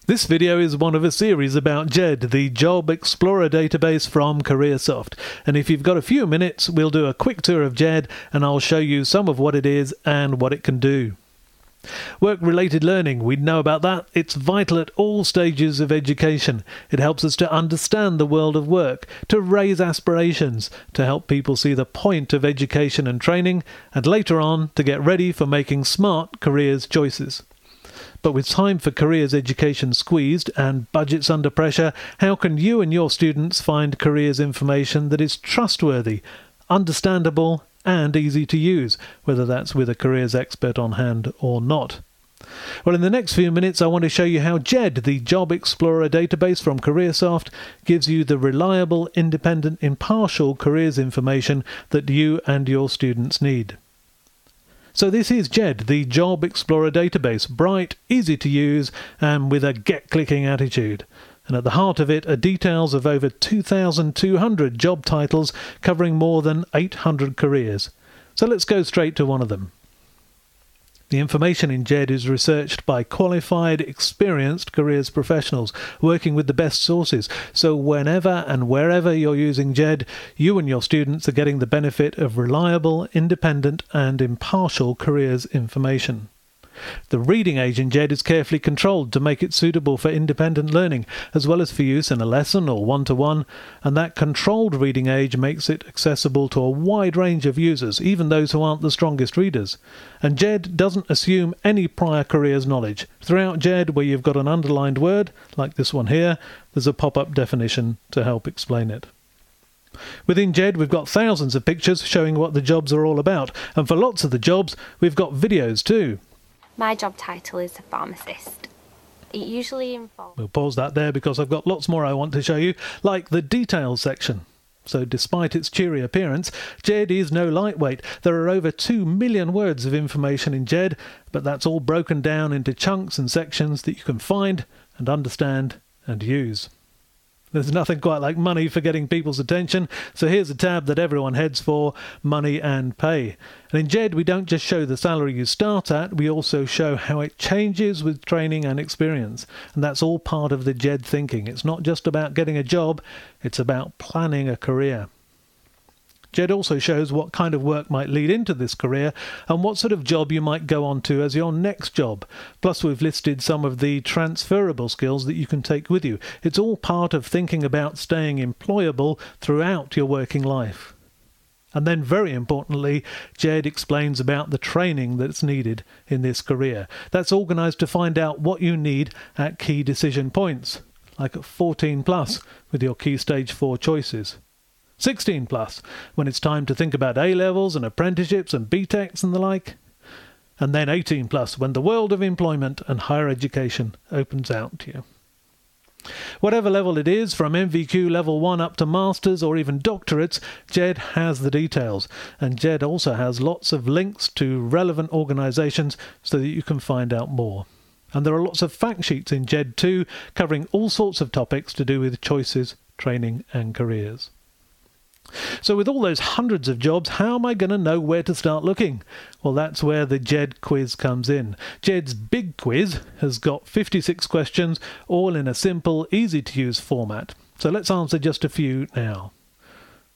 This video is one of a series about JED, the Job Explorer database from Careersoft. And if you've got a few minutes, we'll do a quick tour of JED and I'll show you some of what it is and what it can do. Work-related learning, we know about that. It's vital at all stages of education. It helps us to understand the world of work, to raise aspirations, to help people see the point of education and training, and later on to get ready for making smart careers choices. But with time for careers education squeezed and budgets under pressure, how can you and your students find careers information that is trustworthy, understandable and easy to use, whether that's with a careers expert on hand or not? Well, in the next few minutes I want to show you how JED, the Job Explorer database from Careersoft, gives you the reliable, independent, impartial careers information that you and your students need. So this is JED, the Job Explorer database, bright, easy to use, and with a get-clicking attitude. And at the heart of it are details of over 2,200 job titles covering more than 800 careers. So let's go straight to one of them. The information in JED is researched by qualified, experienced careers professionals working with the best sources. So whenever and wherever you're using JED, you and your students are getting the benefit of reliable, independent and impartial careers information. The reading age in JED is carefully controlled to make it suitable for independent learning, as well as for use in a lesson or one-to-one, and that controlled reading age makes it accessible to a wide range of users, even those who aren't the strongest readers. And JED doesn't assume any prior careers knowledge. Throughout JED, where you've got an underlined word, like this one here, there's a pop-up definition to help explain it. Within JED, we've got thousands of pictures showing what the jobs are all about, and for lots of the jobs, we've got videos too. My job title is a pharmacist. It usually involves... We'll pause that there because I've got lots more I want to show you, like the details section. So despite its cheery appearance, JED is no lightweight. There are over 2 million words of information in JED, but that's all broken down into chunks and sections that you can find and understand and use. There's nothing quite like money for getting people's attention, so here's a tab that everyone heads for, Money and Pay. And in JED we don't just show the salary you start at, we also show how it changes with training and experience. And that's all part of the JED thinking. It's not just about getting a job, it's about planning a career. JED also shows what kind of work might lead into this career and what sort of job you might go on to as your next job. Plus we've listed some of the transferable skills that you can take with you. It's all part of thinking about staying employable throughout your working life. And then very importantly, JED explains about the training that's needed in this career. That's organised to find out what you need at key decision points, like at 14+ with your key stage 4 choices. 16+, when it's time to think about A-levels and apprenticeships and BTECs and the like. And then 18+, when the world of employment and higher education opens out to you. Whatever level it is, from MVQ level 1 up to masters or even doctorates, JED has the details. And JED also has lots of links to relevant organisations so that you can find out more. And there are lots of fact sheets in JED too, covering all sorts of topics to do with choices, training and careers. So with all those hundreds of jobs, how am I going to know where to start looking? Well, that's where the JED quiz comes in. JED's big quiz has got 56 questions, all in a simple, easy-to-use format. So let's answer just a few now.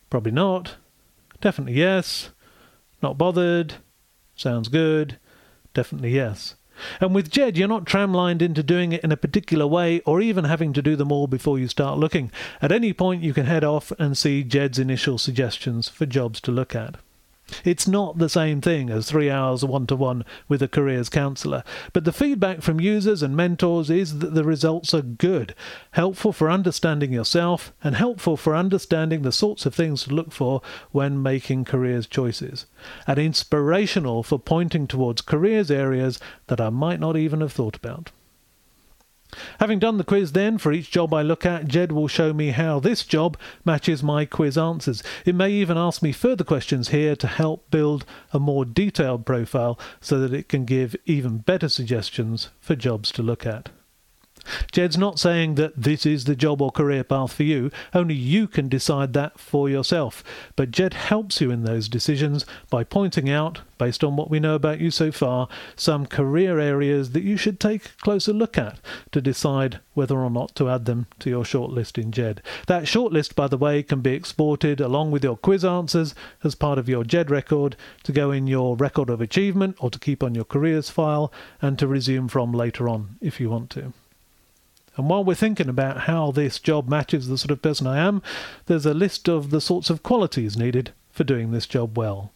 Probably not. Definitely yes. Not bothered. Sounds good. Definitely yes. And with JED, you're not tramlined into doing it in a particular way or even having to do them all before you start looking. At any point you can head off and see JED's initial suggestions for jobs to look at. It's not the same thing as 3 hours one-to-one with a careers counsellor, but the feedback from users and mentors is that the results are good, helpful for understanding yourself and helpful for understanding the sorts of things to look for when making careers choices, and inspirational for pointing towards careers areas that I might not even have thought about. Having done the quiz then, for each job I look at, JED will show me how this job matches my quiz answers. It may even ask me further questions here to help build a more detailed profile so that it can give even better suggestions for jobs to look at. Jed's not saying that this is the job or career path for you, only you can decide that for yourself. But Jed helps you in those decisions by pointing out, based on what we know about you so far, some career areas that you should take a closer look at to decide whether or not to add them to your shortlist in Jed. That shortlist, by the way, can be exported along with your quiz answers as part of your Jed record to go in your record of achievement or to keep on your careers file and to resume from later on if you want to. And while we're thinking about how this job matches the sort of person I am, there's a list of the sorts of qualities needed for doing this job well.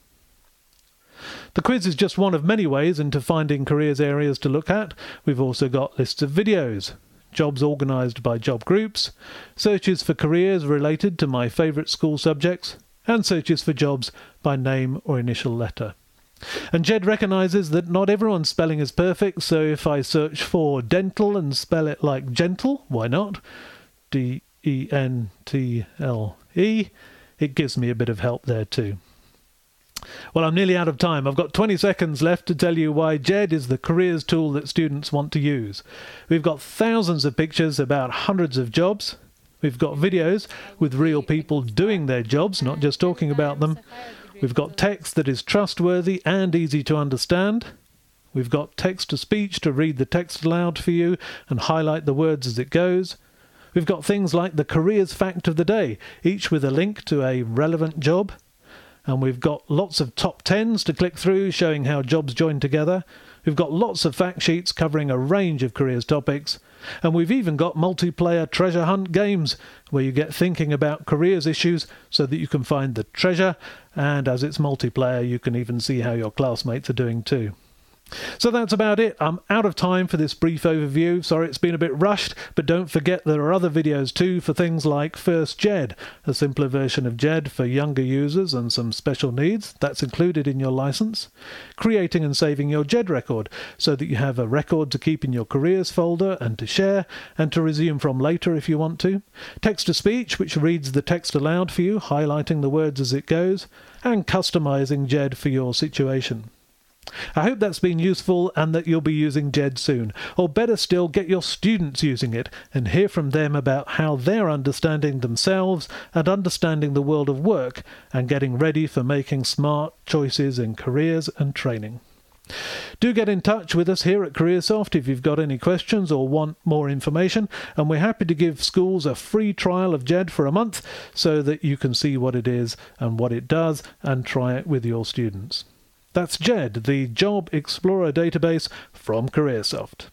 The quiz is just one of many ways into finding careers areas to look at. We've also got lists of videos, jobs organised by job groups, searches for careers related to my favourite school subjects, and searches for jobs by name or initial letter. And Jed recognises that not everyone's spelling is perfect, so if I search for dental and spell it like gentle, why not? D-E-N-T-L-E, it gives me a bit of help there too. Well, I'm nearly out of time. I've got 20 seconds left to tell you why Jed is the careers tool that students want to use. We've got thousands of pictures about hundreds of jobs. We've got videos with real people doing their jobs, not just talking about them. We've got text that is trustworthy and easy to understand. We've got text-to-speech to read the text aloud for you and highlight the words as it goes. We've got things like the careers fact of the day, each with a link to a relevant job. And we've got lots of top 10s to click through, showing how jobs join together. We've got lots of fact sheets covering a range of careers topics. And we've even got multiplayer treasure hunt games, where you get thinking about careers issues so that you can find the treasure, and as it's multiplayer you can even see how your classmates are doing too. So that's about it. I'm out of time for this brief overview. Sorry it's been a bit rushed, but don't forget there are other videos too for things like First Jed, a simpler version of Jed for younger users and some special needs. That's included in your license. Creating and saving your Jed record so that you have a record to keep in your careers folder and to share and to resume from later if you want to. Text-to-speech, which reads the text aloud for you, highlighting the words as it goes, and customizing Jed for your situation. I hope that's been useful and that you'll be using Jed soon, or better still, get your students using it and hear from them about how they're understanding themselves and understanding the world of work and getting ready for making smart choices in careers and training. Do get in touch with us here at Careersoft if you've got any questions or want more information, and we're happy to give schools a free trial of Jed for a month so that you can see what it is and what it does and try it with your students. That's Jed, the Job Explorer database from Careersoft.